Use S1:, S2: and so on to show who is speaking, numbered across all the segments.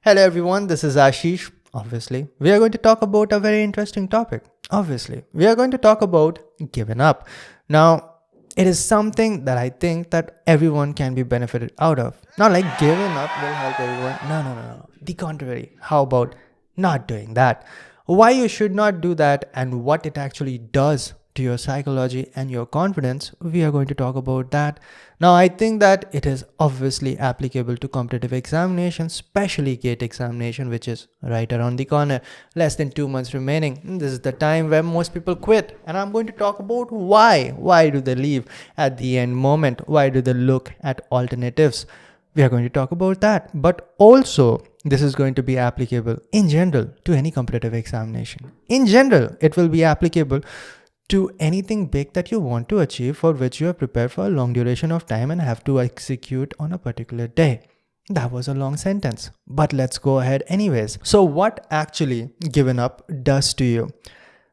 S1: Hello everyone, this is Ashish. Obviously, we are going to talk about a very interesting topic. Obviously, we are going to talk about giving up. Now, it is something that I think that everyone can be benefited out of. Not like giving up will help everyone. No. The contrary. How about not doing that? Why you should not do that and what it actually does to your psychology and your confidence, we are going to talk about that. Now, I think that it is obviously applicable to competitive examinations, especially GATE examination, which is right around the corner. Less than 2 months remaining. This is the time where most people quit. And I'm going to talk about why. Why do they leave at the end moment? Why do they look at alternatives? We are going to talk about that. But also, this is going to be applicable in general to any competitive examination. In general, it will be applicable to anything big that you want to achieve, for which you have prepared for a long duration of time and have to execute on a particular day. That was a long sentence, but let's go ahead anyways. So what actually giving up does to you?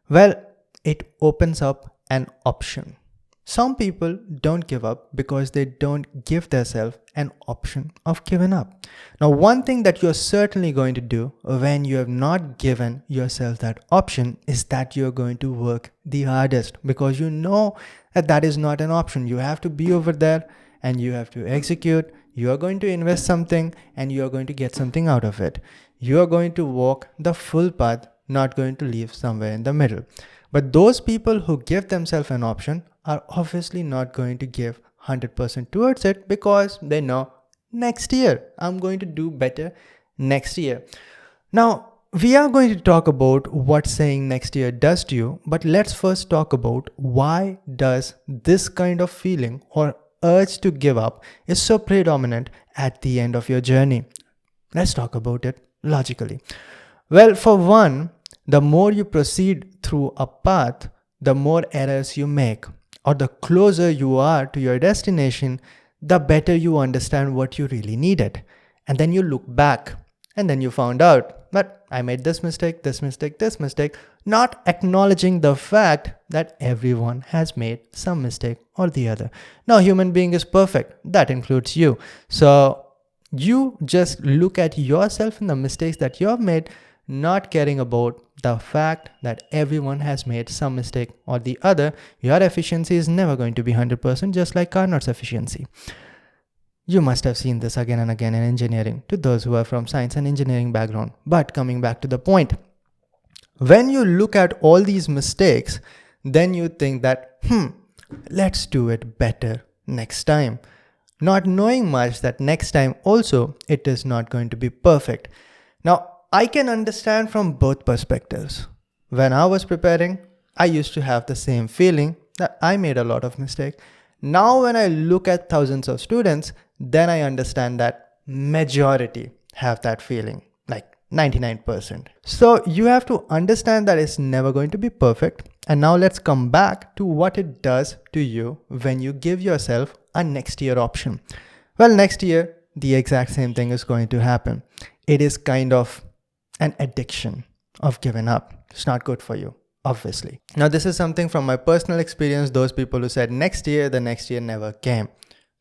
S1: Well, it opens up an option. Some people don't give up because they don't give themselves an option of giving up. Now, one thing that you're certainly going to do when you have not given yourself that option is that you're going to work the hardest, because you know that that is not an option. You have to be over there and you have to execute. You are going to invest something and you are going to get something out of it. You are going to walk the full path, not going to leave somewhere in the middle. But those people who give themselves an option are obviously not going to give 100% towards it, because they know next year I'm going to do better next year. Now, we are going to talk about what saying next year does to you, but let's first talk about why does this kind of feeling or urge to give up is so predominant at the end of your journey. Let's talk about it logically. Well, for one, the more you proceed through a path, the more errors you make, or the closer you are to your destination, the better you understand what you really needed. And then you look back and then you found out that I made this mistake, not acknowledging the fact that everyone has made some mistake or the other. No human being is perfect. That includes you. So you just look at yourself and the mistakes that you have made, not caring about the fact that everyone has made some mistake or the other. Your efficiency is never going to be 100%, just like Carnot's efficiency. You must have seen this again and again in engineering, to those who are from science and engineering background. But coming back to the point, when you look at all these mistakes, then you think that, let's do it better next time. Not knowing much that next time also it is not going to be perfect. Now, I can understand from both perspectives. When I was preparing, I used to have the same feeling that I made a lot of mistakes. Now when I look at thousands of students, then I understand that majority have that feeling, like 99%. So you have to understand that it's never going to be perfect. And now let's come back to what it does to you when you give yourself a next year option. Well, next year, the exact same thing is going to happen. It is kind of an addiction of giving up. It's not good for you, obviously. Now, this is something from my personal experience. Those people who said next year, the next year never came.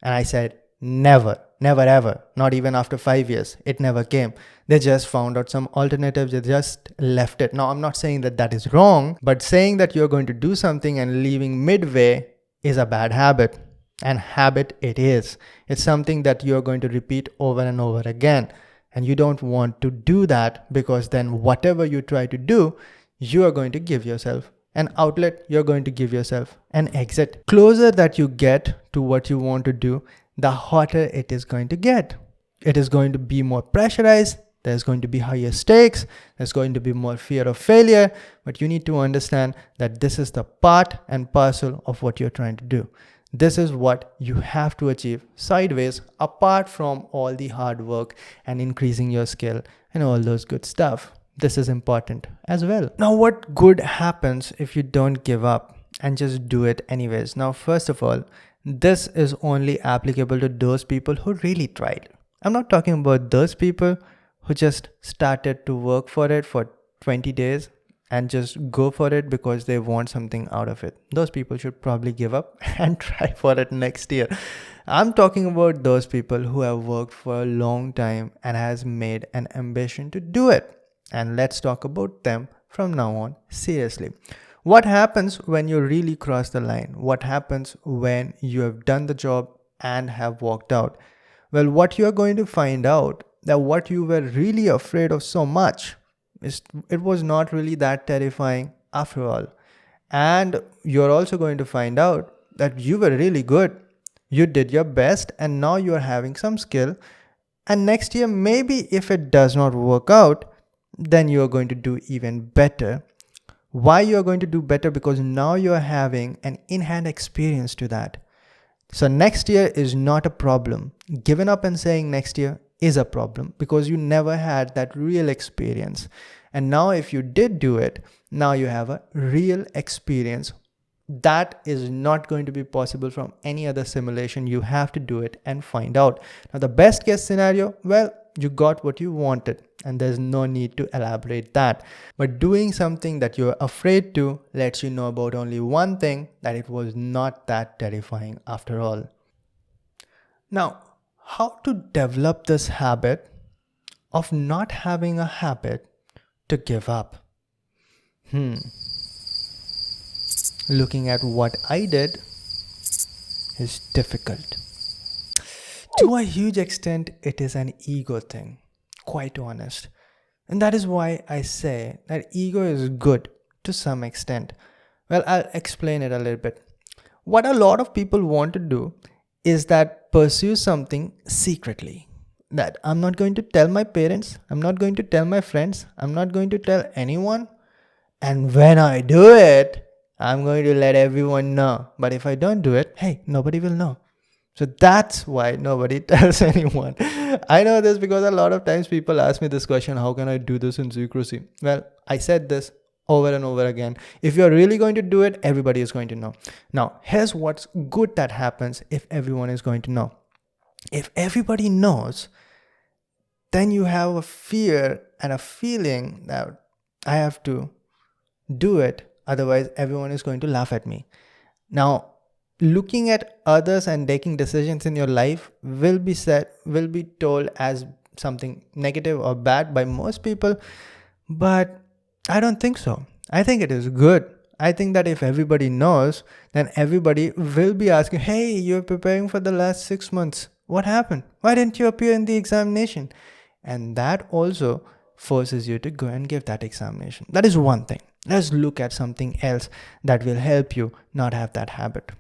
S1: And I said, never ever, not even after 5 years, it never came. They just found out some alternatives. They just left it. Now, I'm not saying that that is wrong, but saying that you're going to do something and leaving midway is a bad habit. And habit it is. It's something that you're going to repeat over and over again. And you don't want to do that, because then whatever you try to do, you are going to give yourself an outlet. You're going to give yourself an exit. Closer that you get to what you want to do, the hotter it is going to get. It is going to be more pressurized. There's going to be higher stakes. There's going to be more fear of failure. But you need to understand that this is the part and parcel of what you're trying to do. This is what you have to achieve sideways, apart from all the hard work and increasing your skill and all those good stuff. This is important as well. Now, what good happens if you don't give up and just do it anyways? Now, first of all, this is only applicable to those people who really tried. I'm not talking about those people who just started to work for it for 20 days and just go for it because they want something out of it. Those people should probably give up and try for it next year. I'm talking about those people who have worked for a long time and has made an ambition to do it. And let's talk about them from now on seriously. What happens when you really cross the line? What happens when you have done the job and have walked out? Well, what you are going to find out that what you were really afraid of so much is it was not really that terrifying after all. And you're also going to find out that you were really good. You did your best and now you're having some skill. And next year, maybe if it does not work out, then you're going to do even better. Why you're going to do better? Because now you're having an in-hand experience to that. So next year is not a problem. Giving up and saying next year is a problem because you never had that real experience. And now if you did do it, now you have a real experience. That is not going to be possible from any other simulation. You have to do it and find out. Now the best case scenario, well, you got what you wanted and there's no need to elaborate that. But doing something that you're afraid to lets you know about only one thing, that it was not that terrifying after all. Now, how to develop this habit of not having a habit to give up? Looking at what I did is difficult. To a huge extent, it is an ego thing, quite honest. And that is why I say that ego is good to some extent. Well, I'll explain it a little bit. What a lot of people want to do is that pursue something secretly. That I'm not going to tell my parents, I'm not going to tell my friends, I'm not going to tell anyone. And when I do it, I'm going to let everyone know. But if I don't do it, hey, nobody will know. So that's why nobody tells anyone. I know this because a lot of times people ask me this question, how can I do this in secrecy? Well, I said this over and over again. If you're really going to do it, everybody is going to know. Now, here's what's good that happens if everyone is going to know. If everybody knows, then you have a fear and a feeling that I have to do it. Otherwise, everyone is going to laugh at me. Now, looking at others and taking decisions in your life will be told as something negative or bad by most people, but I don't think so. I think it is good. I think that if everybody knows, then everybody will be asking, hey, you're preparing for the last 6 months. What happened? Why didn't you appear in the examination? And that also forces you to go and give that examination. That is one thing. Let's look at something else that will help you not have that habit.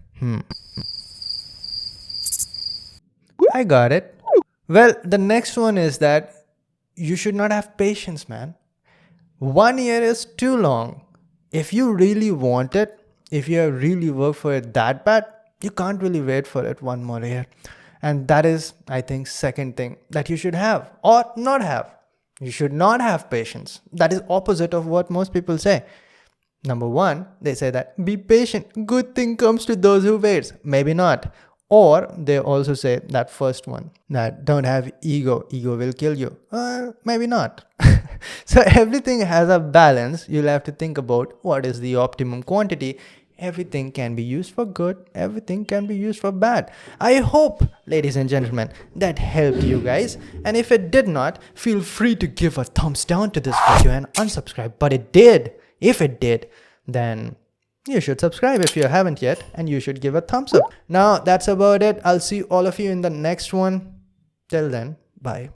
S1: I got it. Well, the next one is that you should not have patience, man. 1 year is too long. If you really want it, if you have really worked for it that bad, you can't really wait for it 1 more year. And that is, I think, second thing that you should have or not have. You should not have patience. That is opposite of what most people say. Number one, they say that be patient. Good thing comes to those who wait. Maybe not. Or they also say that first one, that don't have ego. Ego will kill you. Maybe not. So everything has a balance. You'll have to think about what is the optimum quantity. Everything can be used for good. Everything can be used for bad. I hope, ladies and gentlemen, that helped you guys. And if it did not, feel free to give a thumbs down to this video and unsubscribe. But it did. If it did, then you should subscribe if you haven't yet, and you should give a thumbs up. Now, that's about it. I'll see all of you in the next one. Till then, bye.